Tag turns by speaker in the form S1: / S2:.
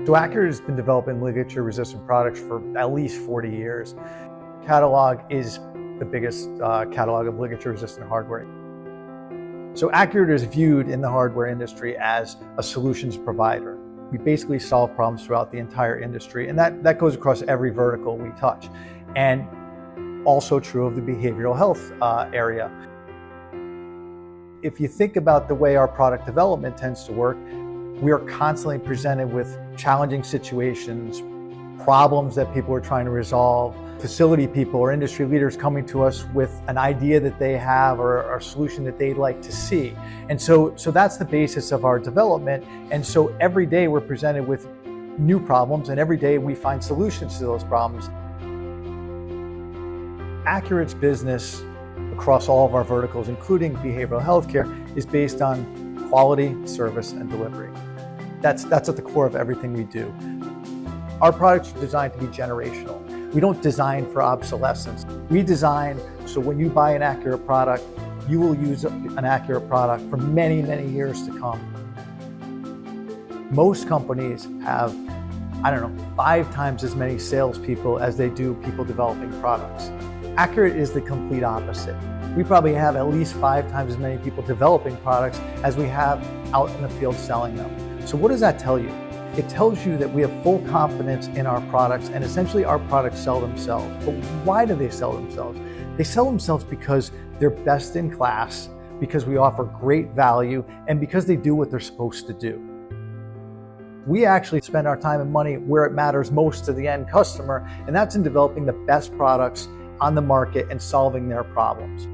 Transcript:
S1: So Accurate has been developing ligature resistant products for at least 40 years. Catalog is the biggest catalog of ligature resistant hardware. So Accurate is viewed in the hardware industry as a solutions provider. We basically solve problems throughout the entire industry, and that goes across every vertical we touch. And also true of the behavioral health area. If you think about the way our product development tends to work, we are constantly presented with challenging situations, problems that people are trying to resolve, facility people or industry leaders coming to us with an idea that they have or a solution that they'd like to see. And so that's the basis of our development. And so every day we're presented with new problems, and every day we find solutions to those problems. Accurate's business across all of our verticals, including behavioral healthcare, is based on quality, service, and delivery. That's at the core of everything we do. Our products are designed to be generational. We don't design for obsolescence. We design so when you buy an Accurate product, you will use an Accurate product for many, many years to come. Most companies have, 5 times as many salespeople as they do people developing products. Accurate is the complete opposite. We probably have at least 5 times as many people developing products as we have out in the field selling them. So what does that tell you? It tells you that we have full confidence in our products, and essentially our products sell themselves. But why do they sell themselves? They sell themselves because they're best in class, because we offer great value, and because they do what they're supposed to do. We actually spend our time and money where it matters most to the end customer, and that's in developing the best products on the market and solving their problems.